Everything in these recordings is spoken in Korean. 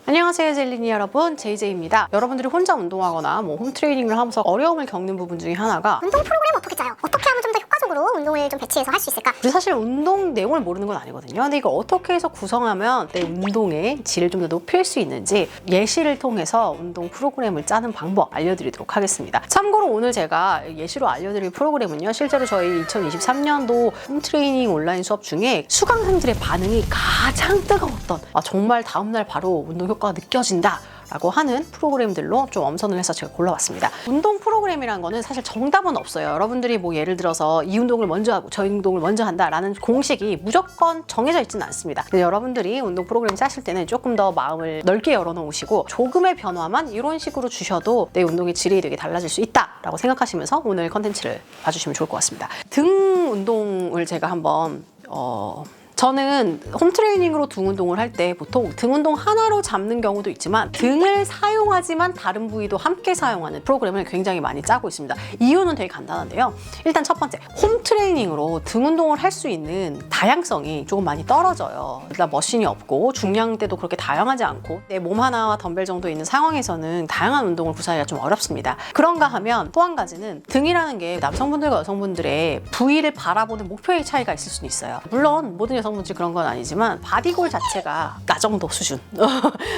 안녕하세요 젤리니 여러분, 제이제이입니다. 여러분들이 혼자 운동하거나 홈트레이닝을 하면서 어려움을 겪는 부분 중에 하나가 운동 프로그램 어떻게 짜요? 어떻게 하면 좀 더 효과적으로 운동을 좀 배치해서 할 수 있을까? 우리 사실 운동 내용을 모르는 건 아니거든요. 근데 이거 어떻게 해서 구성하면 내 운동의 질을 좀 더 높일 수 있는지 예시를 통해서 운동 프로그램을 짜는 방법 알려드리도록 하겠습니다. 참고로 오늘 제가 예시로 알려드릴 프로그램은요, 실제로 저희 2023년도 홈트레이닝 온라인 수업 중에 수강생들의 반응이 가장 뜨거웠던, 정말 다음날 바로 운동 효과가 느껴진다 라고 하는 프로그램들로 좀 엄선을 해서 제가 골라왔습니다. 운동 프로그램이라는 거는 사실 정답은 없어요. 여러분들이 예를 들어서 이 운동을 먼저 하고 저 운동을 먼저 한다라는 공식이 무조건 정해져 있지는 않습니다. 근데 여러분들이 운동 프로그램 짜실 때는 조금 더 마음을 넓게 열어놓으시고 조금의 변화만 이런 식으로 주셔도 내 운동의 질이 되게 달라질 수 있다라고 생각하시면서 오늘 컨텐츠를 봐주시면 좋을 것 같습니다. 등 운동을 제가 한번 저는 홈트레이닝으로 등 운동을 할 때 보통 등 운동 하나로 잡는 경우도 있지만 등을 사용하지만 다른 부위도 함께 사용하는 프로그램을 굉장히 많이 짜고 있습니다. 이유는 되게 간단한데요. 일단 첫 번째, 홈트레이닝으로 등 운동을 할 수 있는 다양성이 조금 많이 떨어져요. 일단 머신이 없고 중량대도 그렇게 다양하지 않고 내 몸 하나와 덤벨 정도 있는 상황에서는 다양한 운동을 구사하기가 좀 어렵습니다. 그런가 하면 또 한 가지는 등이라는 게 남성분들과 여성분들의 부위를 바라보는 목표의 차이가 있을 수는 있어요. 물론 모든 여성분들이 그런 건 아니지만 바디골 자체가 나 정도 수준.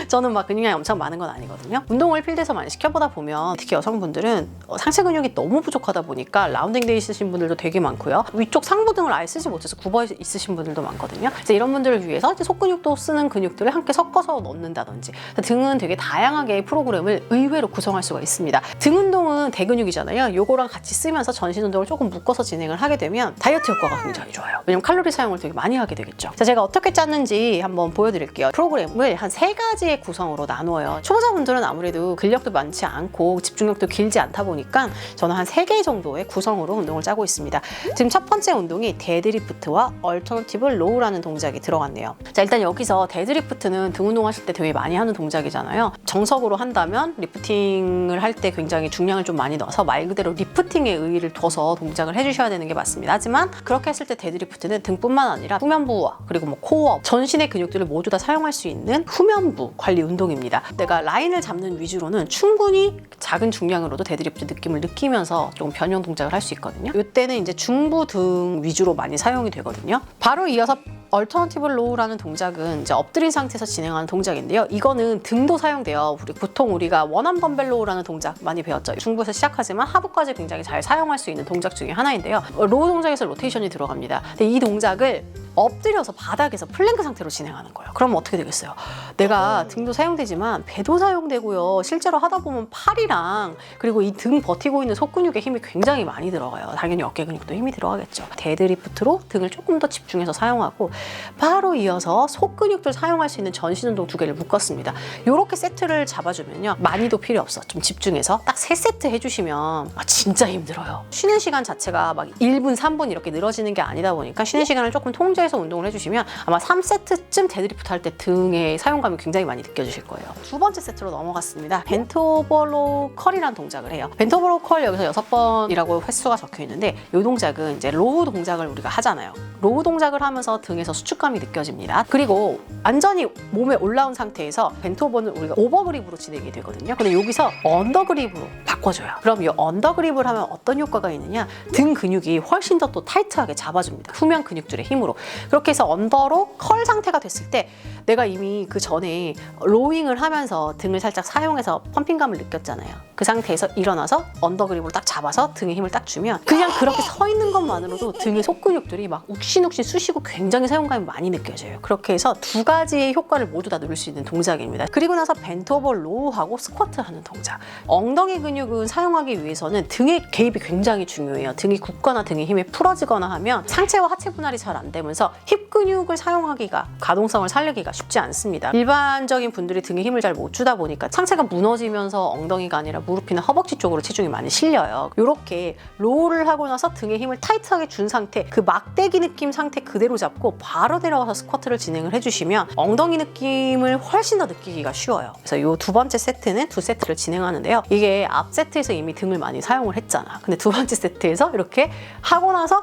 저는 근육량이 엄청 많은 건 아니거든요. 운동을 필드에서 많이 시켜보다 보면 특히 여성분들은 상체 근육이 너무 부족하다 보니까 라운딩 돼 있으신 분들도 되게 많고요. 위쪽 상부 등을 아예 쓰지 못해서 굽어 있으신 분들도 많거든요. 그래서 이런 분들을 위해서 속근육도 쓰는 근육들을 함께 섞어서 넣는다든지, 등은 되게 다양하게 프로그램을 의외로 구성할 수가 있습니다. 등 운동은 대근육이잖아요. 요거랑 같이 쓰면서 전신 운동을 조금 묶어서 진행을 하게 되면 다이어트 효과가 굉장히 좋아요. 왜냐면 칼로리 사용을 되게 많이 하게 되겠죠. 자, 제가 어떻게 짰는지 한번 보여드릴게요. 프로그램을 한 3가지의 구성으로 나누어요. 초보자분들은 아무래도 근력도 많지 않고 집중력도 길지 않다 보니까 저는 한 3개 정도의 구성으로 운동을 짜고 있습니다. 지금 첫 번째 운동이 데드리프트와 얼터너티브 로우라는 동작이 들어갔네요. 자, 일단 여기서 데드리프트는 등 운동하실 때 되게 많이 하는 동작이잖아요. 정석으로 한다면 리프팅을 할 때 굉장히 중량을 좀 많이 넣어서 말 그대로 리프팅에 의의를 둬서 동작을 해주셔야 되는 게 맞습니다. 하지만 그렇게 했을 때 데드리프트는 등뿐만 아니라 후면부와 그리고 코어, 전신의 근육들을 모두 다 사용할 수 있는 후면부 관리 운동입니다. 내가 라인을 잡는 위주로는 충분히 작은 중량으로도 데드리프트 느낌을 느끼면서 조금 변형 동작을 할 수 있거든요. 이때는 이제 중부 등 위주로 많이 사용이 되거든요. 바로 이어서 얼터너티브 로우라는 동작은 이제 엎드린 상태에서 진행하는 동작인데요. 이거는 등도 사용돼요. 보통 우리가 원암 덤벨 로우라는 동작 많이 배웠죠. 중부에서 시작하지만 하부까지 굉장히 잘 사용할 수 있는 동작 중에 하나인데요. 로우 동작에서 로테이션이 들어갑니다. 근데 이 동작을 엎드려서 바닥에서 플랭크 상태로 진행하는 거예요. 그럼 어떻게 되겠어요? 내가 등도 사용되지만 배도 사용되고요. 실제로 하다 보면 팔이랑 그리고 이 등 버티고 있는 속근육에 힘이 굉장히 많이 들어가요. 당연히 어깨 근육도 힘이 들어가겠죠. 데드리프트로 등을 조금 더 집중해서 사용하고 바로 이어서 속근육들 사용할 수 있는 전신 운동 2개를 묶었습니다. 이렇게 세트를 잡아주면요. 많이도 필요 없어. 좀 집중해서 딱 3세트 해주시면 진짜 힘들어요. 쉬는 시간 자체가 1분, 3분 이렇게 늘어지는 게 아니다 보니까 쉬는 시간을 조금 통제해서 운동을 해주시면 아마 3세트쯤 데드리프트 할 때 등의 사용감이 굉장히 많이 느껴지실 거예요. 두 번째 세트로 넘어갔습니다. 벤트 오버 로우 컬이라는 동작을 해요. 벤트 오버 로우 컬 여기서 6번이라고 횟수가 적혀 있는데 이 동작은 이제 로우 동작을 우리가 하잖아요. 로우 동작을 하면서 등에서 수축감이 느껴집니다. 그리고 완전히 몸에 올라온 상태에서 벤트 오버는 우리가 오버그립으로 진행이 되거든요. 근데 여기서 언더그립으로 바꿔줘요. 그럼 이 언더그립을 하면 어떤 효과가 있느냐? 등 근육이 훨씬 더 또 타이트하게 잡아줍니다. 후면 근육들의 힘으로. 그렇게 해서 언더로 컬 상태가 됐을 때 내가 이미 그 전에 로잉을 하면서 등을 살짝 사용해서 펌핑감을 느꼈잖아요. 그 상태에서 일어나서 언더그립으로 딱 잡아서 등에 힘을 딱 주면 그냥 그렇게 서 있는 것만으로도 등의 속근육들이 욱신욱신 쑤시고 굉장히 사용감이 많이 느껴져요. 그렇게 해서 2가지의 효과를 모두 다 누릴 수 있는 동작입니다. 그리고 나서 벤트 오버 로우하고 스쿼트 하는 동작. 엉덩이 근육은 사용하기 위해서는 등의 개입이 굉장히 중요해요. 등이 굳거나 등의 힘이 풀어지거나 하면 상체와 하체 분할이 잘 안 되면서 힙 근육을 사용하기가, 가동성을 살리기가 쉽지 않습니다. 일반적인 분들이 등에 힘을 잘 못 주다 보니까 상체가 무너지면서 엉덩이가 아니라 무릎이나 허벅지 쪽으로 체중이 많이 실려요. 이렇게 로우를 하고 나서 등에 힘을 타이트하게 준 상태, 그 막대기 느낌 상태 그대로 잡고 바로 내려와서 스쿼트를 진행을 해주시면 엉덩이 느낌을 훨씬 더 느끼기가 쉬워요. 그래서 이 2번째 세트는 2세트를 진행하는데요. 이게 앞 세트에서 이미 등을 많이 사용을 했잖아. 근데 2번째 세트에서 이렇게 하고 나서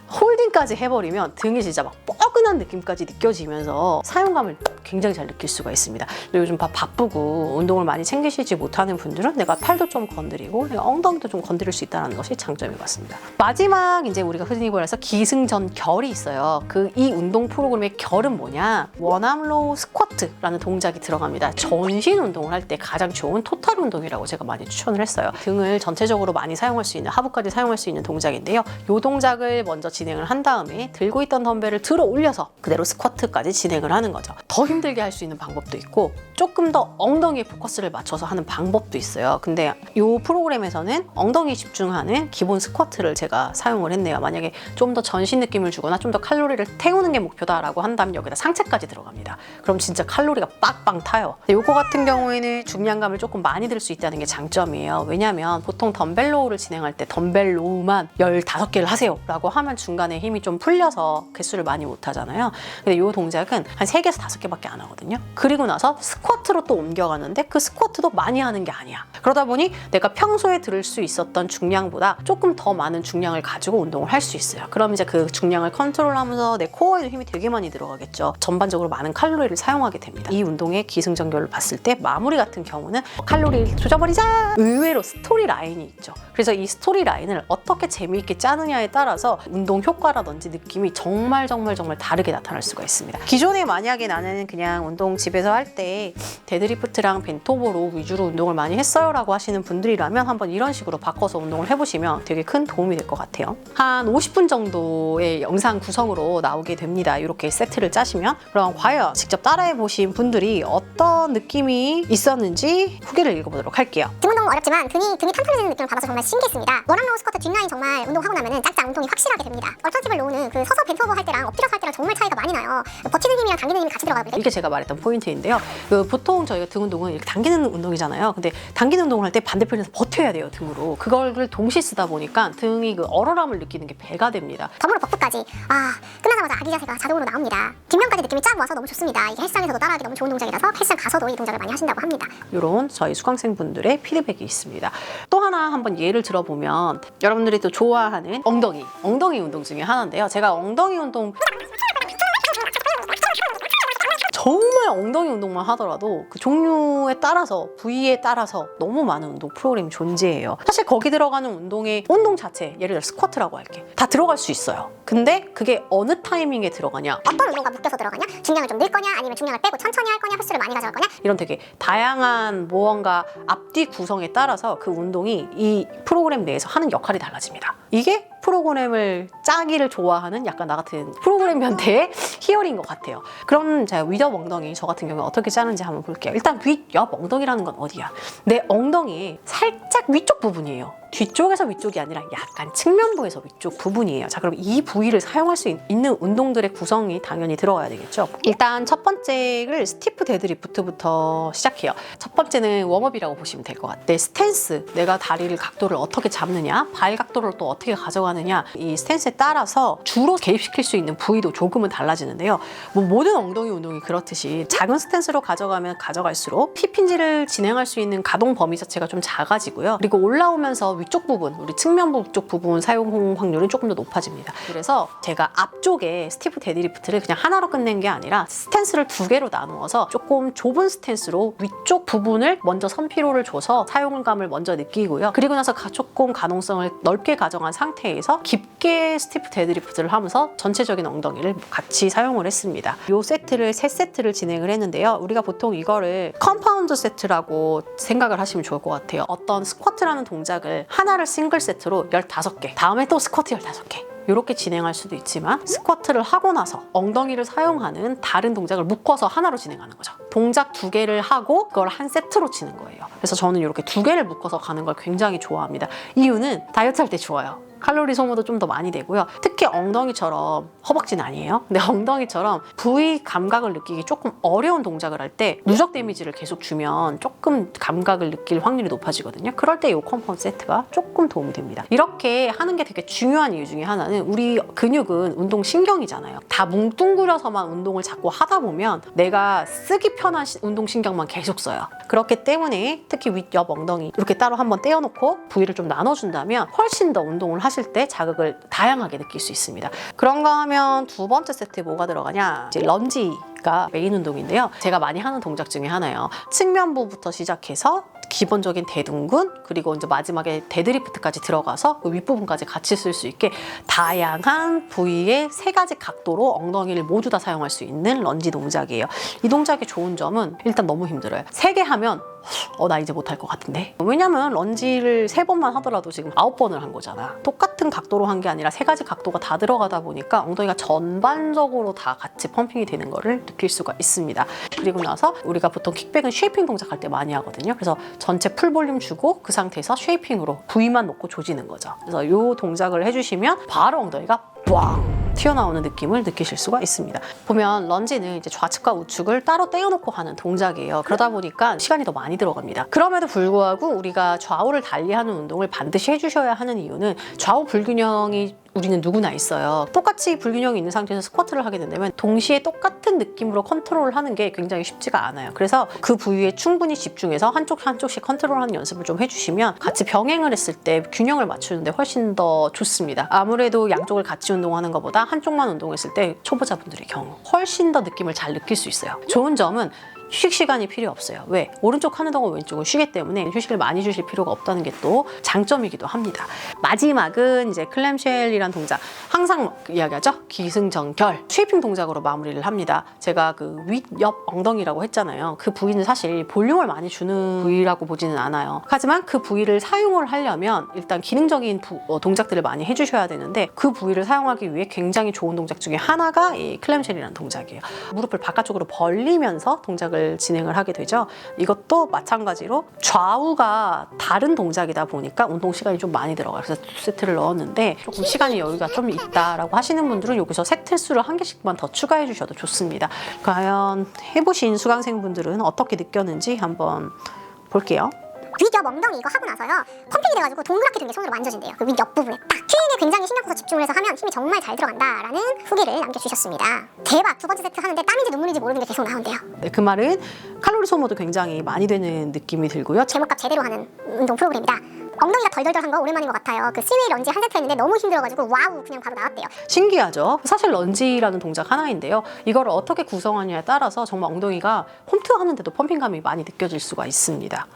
홀딩까지 해버리면 등이 진짜 막 뻐근한 느낌까지 느껴지면서 사용감을 굉장히 잘 느낄 수가 있습니다. 요즘 바쁘고 운동을 많이 챙기시지 못하는 분들은 내가 팔도 좀 건드리고 내가 엉덩이도 좀 건드릴 수 있다는 것이 장점인 것 같습니다. 마지막 이제 우리가 흔히 말해서 기승전결이 있어요. 이 운동 프로그램의 결은 뭐냐? 원암로우 스쿼트라는 동작이 들어갑니다. 전신 운동을 할 때 가장 좋은 토탈 운동이라고 제가 많이 추천을 했어요. 등을 전체적으로 많이 사용할 수 있는, 하부까지 사용할 수 있는 동작인데요. 이 동작을 먼저 진행을 한 다음에 들고 있던 덤벨을 들어 올려서 그대로 스쿼트까지 진행을 하는 거죠. 더 힘들게 할 수 있는 방법도 있고 조금 더 엉덩이에 포커스를 맞춰서 하는 방법도 있어요. 근데 이 프로그램에서는 엉덩이에 집중하는 기본 스쿼트를 제가 사용을 했네요. 만약에 좀 더 전신 느낌을 주거나 좀 더 칼로리를 태우는 게 목표다라고 한다면 여기다 상체까지 들어갑니다. 그럼 진짜 칼로리가 빡빡 타요. 이거 같은 경우에는 중량감을 조금 많이 들 수 있다는 게 장점이에요. 왜냐하면 보통 덤벨 로우를 진행할 때 덤벨 로우만 15개를 하세요 라고 하면 중간에 힘이 좀 풀려서 개수를 많이 못 하잖아요. 근데 이 동작은 한 3개에서 5개밖에 안 하거든요. 그리고 나서 스쿼트로 또 옮겨가는데 그 스쿼트도 많이 하는 게 아니야. 그러다 보니 내가 평소에 들을 수 있었던 중량보다 조금 더 많은 중량을 가지고 운동을 할 수 있어요. 그럼 이제 그 중량을 컨트롤하면서 내 코어에도 힘이 되게 많이 들어가겠죠. 전반적으로 많은 칼로리를 사용하게 됩니다. 이 운동의 기승전결을 봤을 때 마무리 같은 경우는 카로리를 조져버리자! 의외로 스토리 라인이 있죠. 그래서 이 스토리 라인을 어떻게 재미있게 짜느냐에 따라서 운동 효과라든지 느낌이 정말 다르게 나타날 수가 있습니다. 기존에 만약에 나는 그냥 운동 집에서 할 때 데드리프트랑 벤토보로 위주로 운동을 많이 했어요 라고 하시는 분들이라면 한번 이런 식으로 바꿔서 운동을 해보시면 되게 큰 도움이 될 것 같아요. 한 50분 정도의 영상 구성으로 나오게 됩니다. 이렇게 세트를 짜시면. 그럼 과연 직접 따라해 보신 분들이 어떤 느낌이 있었는지 후기를 읽어보도록 할게요. 등 운동 어렵지만 등이 탄탄해지는 느낌을 받아서 정말 신기했습니다. 원암로우 스쿼트 뒷라인 정말 운동하고 나면은 짝짝 운동이 확실하게 됩니다. 얼터티블 로우는 그 서서 벤트오버 할 때랑 엎드려서 할 때랑 정말 차이가 많이 나요. 버티는 힘이랑 당기는 힘이 같이 들어가거든요. 이게 제가 말했던 포인트인데요. 보통 저희가 등 운동은 이렇게 당기는 운동이잖아요. 근데 당기는 운동을 할 때 반대편에서 버텨야 돼요, 등으로. 그걸 동시에 쓰다 보니까 등이 그 얼얼함을 느끼는 게 배가 됩니다. 덤으로 버프까지 끝나자마자 아기 자세가 자동으로 나옵니다. 뒷면까지 느낌이 쫙 와서 너무 좋습니다. 이게 헬스장에서도 따라하기 너무 좋은 동작이라서 헬스장 가서도 이 동작을 많이 하신다고 합니다. 이런 저희 수강생분들의 피드백이 있습니다. 또 하나 한번 예를 들어보면 여러분들이 또 좋아하는 엉덩이 운동 중에 하나인데요. 제가 엉덩이 운동 정말 엉덩이 운동만 하더라도 그 종류에 따라서 부위에 따라서 너무 많은 운동 프로그램이 존재해요. 사실 거기 들어가는 운동 자체, 예를 들어 스쿼트라고 할게, 다 들어갈 수 있어요. 근데 그게 어느 타이밍에 들어가냐, 어떤 운동과 묶여서 들어가냐, 중량을 좀 늘 거냐, 아니면 중량을 빼고 천천히 할 거냐, 횟수를 많이 가져갈 거냐, 이런 되게 다양한 무언가 앞뒤 구성에 따라서 그 운동이 이 프로그램 내에서 하는 역할이 달라집니다. 이게 프로그램을 짜기를 좋아하는 약간 나 같은 프로그램 변태의 희열인 것 같아요. 그럼 제가 윗옆 엉덩이 저 같은 경우에 어떻게 짜는지 한번 볼게요. 일단 윗옆 엉덩이라는 건 어디야? 내 엉덩이의 살짝 위쪽 부분이에요. 뒤쪽에서 위쪽이 아니라 약간 측면부에서 위쪽 부분이에요. 자, 그럼 이 부위를 사용할 수 있는 운동들의 구성이 당연히 들어가야 되겠죠. 일단 첫 번째를 스티프 데드리프트부터 시작해요. 첫 번째는 웜업이라고 보시면 될 것 같아요. 내 스탠스, 내가 다리를 각도를 어떻게 잡느냐, 발 각도를 또 어떻게 가져가느냐, 이 스탠스에 따라서 주로 개입시킬 수 있는 부위도 조금은 달라지는데요. 모든 엉덩이 운동이 그렇듯이 작은 스탠스로 가져가면 가져갈수록 힙힌지를 진행할 수 있는 가동 범위 자체가 좀 작아지고요. 그리고 올라오면서 위쪽 부분, 우리 측면부 쪽 부분 사용 확률은 조금 더 높아집니다. 그래서 제가 앞쪽에 스티프 데드리프트를 그냥 하나로 끝낸 게 아니라 스탠스를 2개로 나누어서 조금 좁은 스탠스로 위쪽 부분을 먼저 선피로를 줘서 사용감을 먼저 느끼고요. 그리고 나서 조금 가동성을 넓게 가져간 상태에서 깊게 스티프 데드리프트를 하면서 전체적인 엉덩이를 같이 사용을 했습니다. 이 세트를 3세트를 진행을 했는데요. 우리가 보통 이거를 컴파운드 세트라고 생각을 하시면 좋을 것 같아요. 어떤 스쿼트라는 동작을 하나를 싱글 세트로 15개, 다음에 또 스쿼트 15개 이렇게 진행할 수도 있지만 스쿼트를 하고 나서 엉덩이를 사용하는 다른 동작을 묶어서 하나로 진행하는 거죠. 동작 2개를 하고 그걸 한 세트로 치는 거예요. 그래서 저는 이렇게 2개를 묶어서 가는 걸 굉장히 좋아합니다. 이유는 다이어트 할 때 좋아요. 칼로리 소모도 좀 더 많이 되고요. 특히 엉덩이처럼, 허벅지는 아니에요. 근데 엉덩이처럼 부위 감각을 느끼기 조금 어려운 동작을 할 때 누적 데미지를 계속 주면 조금 감각을 느낄 확률이 높아지거든요. 그럴 때 이 컴파운드 세트가 조금 도움이 됩니다. 이렇게 하는 게 되게 중요한 이유 중에 하나는 우리 근육은 운동 신경이잖아요. 다 뭉뚱그려서만 운동을 자꾸 하다 보면 내가 쓰기 편한 운동 신경만 계속 써요. 그렇기 때문에 특히 윗옆 엉덩이 이렇게 따로 한번 떼어놓고 부위를 좀 나눠준다면 훨씬 더 운동을 하실 때 자극을 다양하게 느낄 수 있습니다. 그런가 하면 두 번째 세트에 뭐가 들어가냐? 이제 런지가 메인 운동인데요. 제가 많이 하는 동작 중에 하나예요. 측면부부터 시작해서 기본적인 대둔근, 그리고 이제 마지막에 데드리프트까지 들어가서 그 윗부분까지 같이 쓸 수 있게 다양한 부위의 3가지 각도로 엉덩이를 모두 다 사용할 수 있는 런지 동작이에요. 이 동작의 좋은 점은 일단 너무 힘들어요. 3개 하면 나 이제 못할 것 같은데. 왜냐면 런지를 3번만 하더라도 지금 9번을 한 거잖아. 똑같은 각도로 한 게 아니라 3가지 각도가 다 들어가다 보니까 엉덩이가 전반적으로 다 같이 펌핑이 되는 거를 느낄 수가 있습니다. 그리고 나서 우리가 보통 킥백은 쉐이핑 동작할 때 많이 하거든요. 그래서 전체 풀 볼륨 주고 그 상태에서 쉐이핑으로 부위만 놓고 조지는 거죠. 그래서 이 동작을 해주시면 바로 엉덩이가 꽝 튀어나오는 느낌을 느끼실 수가 있습니다. 보면 런지는 이제 좌측과 우측을 따로 떼어놓고 하는 동작이에요. 그러다 보니까 시간이 더 많이 들어갑니다. 그럼에도 불구하고 우리가 좌우를 달리하는 운동을 반드시 해주셔야 하는 이유는 좌우 불균형이 우리는 누구나 있어요. 똑같이 불균형이 있는 상태에서 스쿼트를 하게 된다면 동시에 똑같은 느낌으로 컨트롤을 하는 게 굉장히 쉽지가 않아요. 그래서 그 부위에 충분히 집중해서 한쪽씩 컨트롤하는 연습을 좀 해주시면 같이 병행을 했을 때 균형을 맞추는데 훨씬 더 좋습니다. 아무래도 양쪽을 같이 운동하는 것보다 한쪽만 운동했을 때 초보자분들의 경우 훨씬 더 느낌을 잘 느낄 수 있어요. 좋은 점은 휴식 시간이 필요 없어요. 왜? 오른쪽 하는 동안 왼쪽은 쉬기 때문에 휴식을 많이 주실 필요가 없다는 게 또 장점이기도 합니다. 마지막은 이제 클램쉘이란 동작. 항상 이야기하죠? 기승전결. 쉐이핑 동작으로 마무리를 합니다. 제가 그 윗, 옆 엉덩이라고 했잖아요. 그 부위는 사실 볼륨을 많이 주는 부위라고 보지는 않아요. 하지만 그 부위를 사용을 하려면 일단 기능적인 동작들을 많이 해주셔야 되는데 그 부위를 사용하기 위해 굉장히 좋은 동작 중에 하나가 이 클램쉘이라는 동작이에요. 무릎을 바깥쪽으로 벌리면서 동작을 진행을 하게 되죠. 이것도 마찬가지로 좌우가 다른 동작이다 보니까 운동 시간이 좀 많이 들어가요. 그래서 2세트를 넣었는데 조금 시간이 여유가 좀 있다라고 하시는 분들은 여기서 세트 수를 1개씩만 더 추가해 주셔도 좋습니다. 과연 해보신 수강생분들은 어떻게 느꼈는지 한번 볼게요. 윗옆 엉덩이 이거 하고 나서요 펌핑이 돼가지고 동그랗게 된 게 손으로 만져진대요. 그 윗옆 부분에 딱 큐잉에 굉장히 신경 써서 집중을 해서 하면 힘이 정말 잘 들어간다라는 후기를 남겨주셨습니다. 대박! 2번째 세트 하는데 땀인지 눈물인지 모르는 게 계속 나온대요. 네, 그 말은 칼로리 소모도 굉장히 많이 되는 느낌이 들고요. 제목값 제대로 하는 운동 프로그램이다. 엉덩이가 덜덜덜한 거 오랜만인 것 같아요. 그 스웨이 런지 한 세트 했는데 너무 힘들어가지고 와우 그냥 바로 나왔대요. 신기하죠? 사실 런지라는 동작 하나인데요. 이걸 어떻게 구성하느냐에 따라서 정말 엉덩이가 홈트 하는데도 펌핑감이 많이 느껴질 수가 있습니다.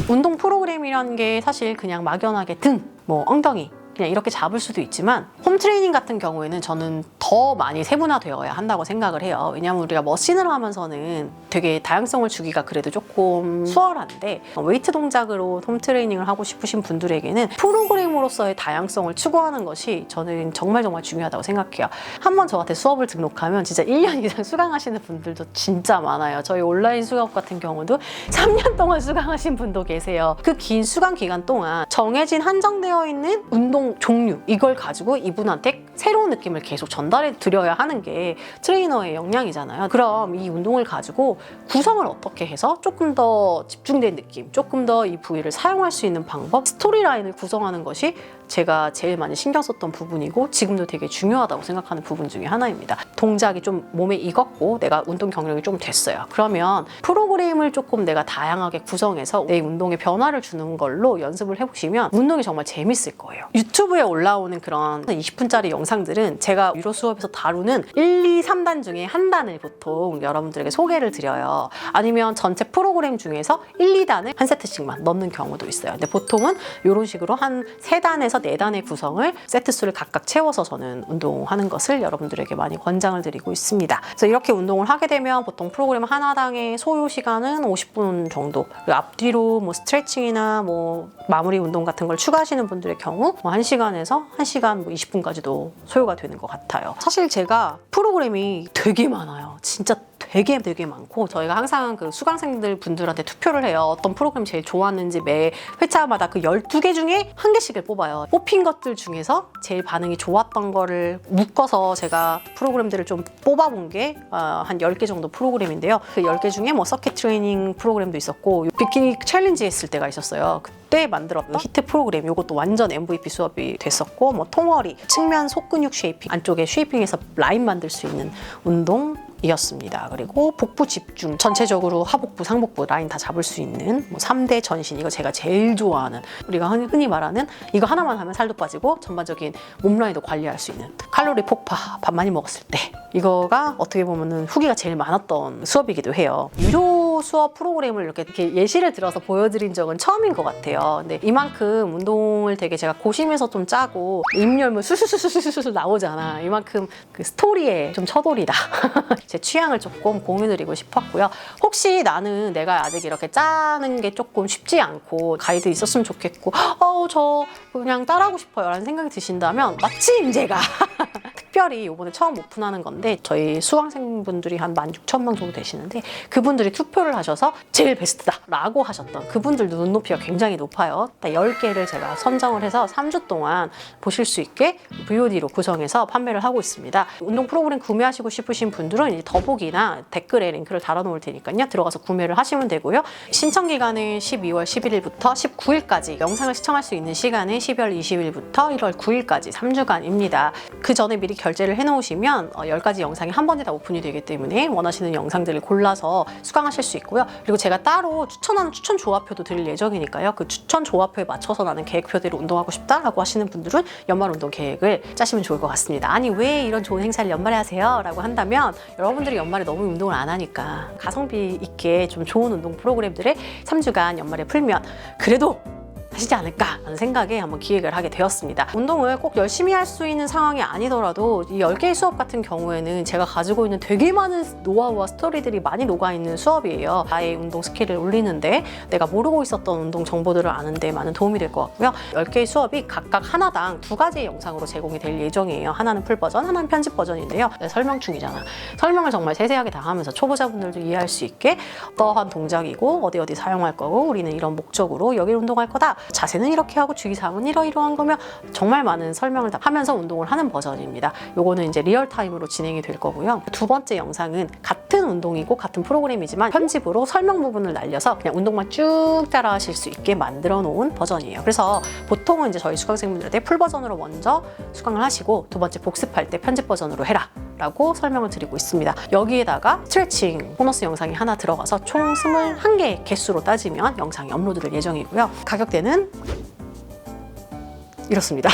운동 프로그램이라는 게 사실 그냥 막연하게 등, 엉덩이 그냥 이렇게 잡을 수도 있지만 홈 트레이닝 같은 경우에는 저는 더 많이 세분화되어야 한다고 생각을 해요. 왜냐하면 우리가 머신을 하면서는 되게 다양성을 주기가 그래도 조금 수월한데 웨이트 동작으로 홈 트레이닝을 하고 싶으신 분들에게는 프로그램으로서의 다양성을 추구하는 것이 저는 정말 중요하다고 생각해요. 한번 저한테 수업을 등록하면 진짜 1년 이상 수강하시는 분들도 진짜 많아요. 저희 온라인 수업 같은 경우도 3년 동안 수강하신 분도 계세요. 그 긴 수강 기간 동안 정해진 한정되어 있는 운동 종류 이걸 가지고 이분한테 새로운 느낌을 계속 전달해 드려야 하는 게 트레이너의 역량이잖아요. 그럼 이 운동을 가지고 구성을 어떻게 해서 조금 더 집중된 느낌, 조금 더 이 부위를 사용할 수 있는 방법, 스토리라인을 구성하는 것이 제가 제일 많이 신경 썼던 부분이고 지금도 되게 중요하다고 생각하는 부분 중에 하나입니다. 동작이 좀 몸에 익었고 내가 운동 경력이 좀 됐어요. 그러면 프로그램을 조금 내가 다양하게 구성해서 내 운동에 변화를 주는 걸로 연습을 해보시면 운동이 정말 재밌을 거예요. 유튜브에 올라오는 그런 20분짜리 영상들은 제가 유로 수업에서 다루는 1, 2, 3단 중에 한 단을 보통 여러분들에게 소개를 드려요. 아니면 전체 프로그램 중에서 1, 2단을 한 세트씩만 넣는 경우도 있어요. 근데 보통은 이런 식으로 한 3단에서 4단의 구성을 세트 수를 각각 채워서 저는 운동하는 것을 여러분들에게 많이 권장을 드리고 있습니다. 그래서 이렇게 운동을 하게 되면 보통 프로그램 하나당의 소요 시간은 50분 정도. 앞뒤로 스트레칭이나 마무리 운동 같은 걸 추가하시는 분들의 경우 1시간에서 1시간 20분까지도 소요가 되는 것 같아요. 사실 제가 프로그램이 되게 많아요. 진짜 되게 많고 저희가 항상 그 수강생들 분들한테 투표를 해요. 어떤 프로그램 제일 좋았는지 매 회차마다 그 12개 중에 1개씩을 뽑아요. 뽑힌 것들 중에서 제일 반응이 좋았던 거를 묶어서 제가 프로그램들을 좀 뽑아본 게 한 10개 정도 프로그램인데요. 그 10개 중에 서킷 트레이닝 프로그램도 있었고 비키니 챌린지 했을 때가 있었어요. 그때 만들었던 히트 프로그램 이것도 완전 MVP 수업이 됐었고 통허리, 측면 속근육 쉐이핑 안쪽에 쉐이핑해서 라인 만들 수 있는 운동 이었습니다. 그리고 복부 집중, 전체적으로 하복부, 상복부 라인 다 잡을 수 있는 3대 전신, 이거 제가 제일 좋아하는, 우리가 흔히 말하는 이거 하나만 하면 살도 빠지고 전반적인 몸 라인도 관리할 수 있는 칼로리 폭파, 밥 많이 먹었을 때 이거가 어떻게 보면은 후기가 제일 많았던 수업이기도 해요. 유료 수업 프로그램을 이렇게 예시를 들어서 보여드린 적은 처음인 것 같아요. 근데 이만큼 운동을 되게 제가 고심해서 좀 짜고 입 열면 수수수수수수 나오잖아. 이만큼 그 스토리에 좀 처돌이다. 제 취향을 조금 공유드리고 싶었고요. 혹시 나는 내가 아직 이렇게 짜는 게 조금 쉽지 않고 가이드 있었으면 좋겠고 저 그냥 따라하고 싶어요 라는 생각이 드신다면 마침 제가 특별히 이번에 처음 오픈하는 건데, 저희 수강생분들이 한 16,000명 정도 되시는데 그분들이 투표를 하셔서 제일 베스트다 라고 하셨던 그분들도 눈높이가 굉장히 높아요. 10개를 제가 선정을 해서 3주 동안 보실 수 있게 VOD로 구성해서 판매를 하고 있습니다. 운동 프로그램 구매하시고 싶으신 분들은 이제 더보기나 댓글에 링크를 달아놓을 테니까요. 들어가서 구매를 하시면 되고요. 신청 기간은 12월 11일부터 19일까지, 영상을 시청할 수 있는 시간은 12월 20일부터 1월 9일까지 3주간입니다. 그 전에 미리 결제를 해놓으시면 10가지 영상이 한 번에 다 오픈이 되기 때문에 원하시는 영상들을 골라서 수강하실 수 있고요. 그리고 제가 따로 추천하는 추천 조합표도 드릴 예정이니까요. 그 추천 조합표에 맞춰서 나는 계획표대로 운동하고 싶다라고 하시는 분들은 연말 운동 계획을 짜시면 좋을 것 같습니다. 아니 왜 이런 좋은 행사를 연말에 하세요? 라고 한다면 여러분들이 연말에 너무 운동을 안 하니까 가성비 있게 좀 좋은 운동 프로그램들을 3주간 연말에 풀면 그래도 하시지 않을까 하는 생각에 한번 기획을 하게 되었습니다. 운동을 꼭 열심히 할 수 있는 상황이 아니더라도 이 10개의 수업 같은 경우에는 제가 가지고 있는 되게 많은 노하우와 스토리들이 많이 녹아있는 수업이에요. 나의 운동 스킬을 올리는데, 내가 모르고 있었던 운동 정보들을 아는데 많은 도움이 될 것 같고요. 10개의 수업이 각각 하나당 2가지의 영상으로 제공이 될 예정이에요. 하나는 풀 버전, 하나는 편집 버전인데요. 설명 중이잖아. 설명을 정말 세세하게 다 하면서 초보자분들도 이해할 수 있게 어떠한 동작이고 어디 사용할 거고 우리는 이런 목적으로 여기를 운동할 거다. 자세는 이렇게 하고 주의사항은 이러이러한 거며 정말 많은 설명을 다 하면서 운동을 하는 버전입니다. 요거는 이제 리얼타임으로 진행이 될 거고요. 두 번째 영상은 같은 운동이고 같은 프로그램이지만 편집으로 설명 부분을 날려서 그냥 운동만 쭉 따라 하실 수 있게 만들어 놓은 버전이에요. 그래서 보통은 이제 저희 수강생분들한테 풀 버전으로 먼저 수강을 하시고 두 번째 복습할 때 편집 버전으로 해라 라고 설명을 드리고 있습니다. 여기에다가 스트레칭 보너스 영상이 하나 들어가서 총 21개 개수로 따지면 영상이 업로드될 예정이고요. 가격대는 이렇습니다.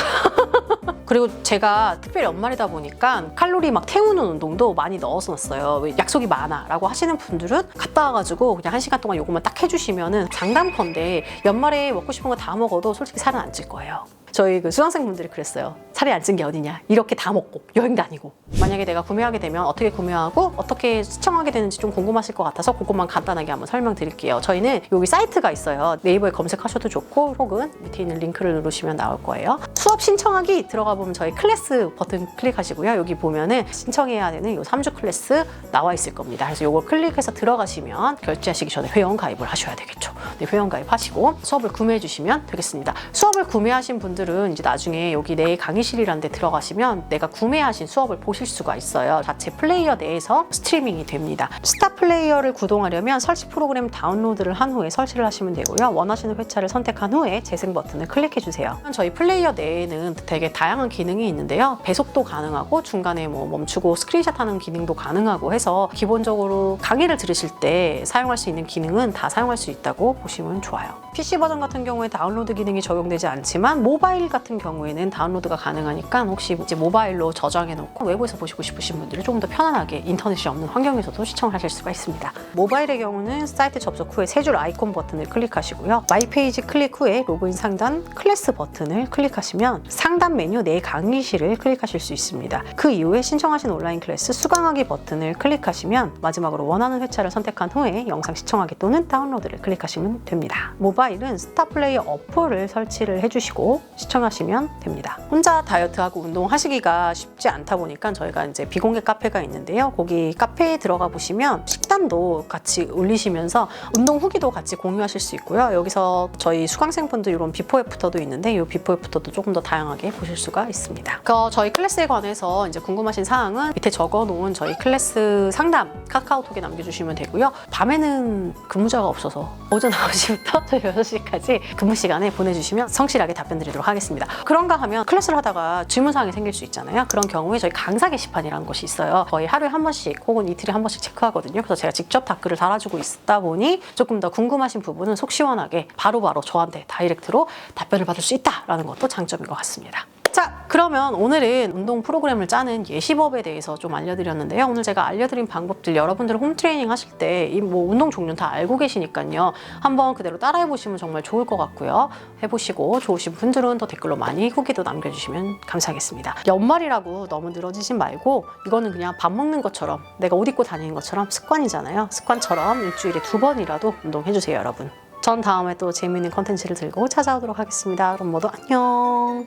그리고 제가 특별히 연말이다 보니까 칼로리 막 태우는 운동도 많이 넣어서 놨어요. 약속이 많아 라고 하시는 분들은 갔다 와가지고 그냥 1시간 동안 요것만 딱 해주시면은 장담컨대 연말에 먹고 싶은 거 다 먹어도 솔직히 살은 안 찔 거예요. 저희 그 수강생분들이 그랬어요. 살이 안 찐 게 어디냐. 이렇게 다 먹고 여행 다니고. 만약에 내가 구매하게 되면 어떻게 구매하고 어떻게 시청하게 되는지 좀 궁금하실 것 같아서 그것만 간단하게 한번 설명드릴게요. 저희는 여기 사이트가 있어요. 네이버에 검색하셔도 좋고 혹은 밑에 있는 링크를 누르시면 나올 거예요. 수업 신청하기 들어가 보면 저희 클래스 버튼 클릭하시고요. 여기 보면은 신청해야 되는 요 3주 클래스 나와 있을 겁니다. 그래서 요걸 클릭해서 들어가시면 결제하시기 전에 회원 가입을 하셔야 되겠죠. 네, 회원 가입하시고 수업을 구매해 주시면 되겠습니다. 수업을 구매하신 분들은 이제 나중에 여기 내 강의실이라는 데 들어가시면 내가 구매하신 수업을 보실 수가 있어요. 자체 플레이어 내에서 스트리밍이 됩니다. 스타 플레이어를 구동하려면 설치 프로그램 다운로드를 한 후에 설치를 하시면 되고요. 원하시는 회차를 선택한 후에 재생 버튼을 클릭해 주세요. 저희 플레이어 내에는 되게 다양한 기능이 있는데요. 배속도 가능하고 중간에 뭐 멈추고 스크린샷 하는 기능도 가능하고 해서 기본적으로 강의를 들으실 때 사용할 수 있는 기능은 다 사용할 수 있다고 보시면 좋아요. PC 버전 같은 경우에 다운로드 기능이 적용되지 않지만 모바일 같은 경우에는 다운로드가 가능하니까 혹시 이제 모바일로 저장해 놓고 외부에서 보시고 싶으신 분들은 조금 더 편안하게 인터넷이 없는 환경에서도 시청을 하실 수가 있습니다. 모바일의 경우는 사이트 접속 후에 세 줄 아이콘 버튼을 클릭하시고요. 마이 페이지 클릭 후에 로그인 상단 클래스 버튼을 클릭하시면 상단 메뉴 내 강의실을 클릭하실 수 있습니다. 그 이후에 신청하신 온라인 클래스 수강하기 버튼을 클릭하시면 마지막으로 원하는 회차를 선택한 후에 영상 시청하기 또는 다운로드를 클릭하시면 됩니다. 모바일은 스타플레이어 어플을 설치를 해주시고 시청하시면 됩니다. 혼자 다이어트하고 운동하시기가 쉽지 않다 보니까 저희가 이제 비공개 카페가 있는데요. 거기 카페에 들어가 보시면 식단도 같이 올리시면서 운동 후기도 같이 공유하실 수 있고요. 여기서 저희 수강생분들 이런 비포 애프터도 있는데 이 비포 애프터도 조금 더 다양하게 보실 수가 있습니다. 저희 클래스에 관해서 이제 궁금하신 사항은 밑에 적어놓은 저희 클래스 상담 카카오톡에 남겨주시면 되고요. 밤에는 근무자가 없어서 오전 9시부터 저희 6시까지 근무 시간에 보내주시면 성실하게 답변 드리도록 하겠습니다. 그런가 하면 클래스를 하다 하다가 질문사항이 생길 수 있잖아요. 그런 경우에 저희 강사 게시판이라는 것이 있어요. 거의 하루에 한 번씩 혹은 이틀에 한 번씩 체크하거든요. 그래서 제가 직접 댓글을 달아주고 있다 보니 조금 더 궁금하신 부분은 속 시원하게 바로바로 저한테 다이렉트로 답변을 받을 수 있다라는 것도 장점인 것 같습니다. 자, 그러면 오늘은 운동 프로그램을 짜는 예시법에 대해서 좀 알려드렸는데요. 오늘 제가 알려드린 방법들 여러분들 홈트레이닝 하실 때 이 뭐 운동 종류는 다 알고 계시니까요. 한번 그대로 따라해보시면 정말 좋을 것 같고요. 해보시고 좋으신 분들은 또 댓글로 많이 후기도 남겨주시면 감사하겠습니다. 연말이라고 너무 늘어지진 말고 이거는 그냥 밥 먹는 것처럼 내가 옷 입고 다니는 것처럼 습관이잖아요. 습관처럼 일주일에 2번이라도 운동해주세요, 여러분. 전 다음에 또 재미있는 컨텐츠를 들고 찾아오도록 하겠습니다. 그럼 모두 안녕.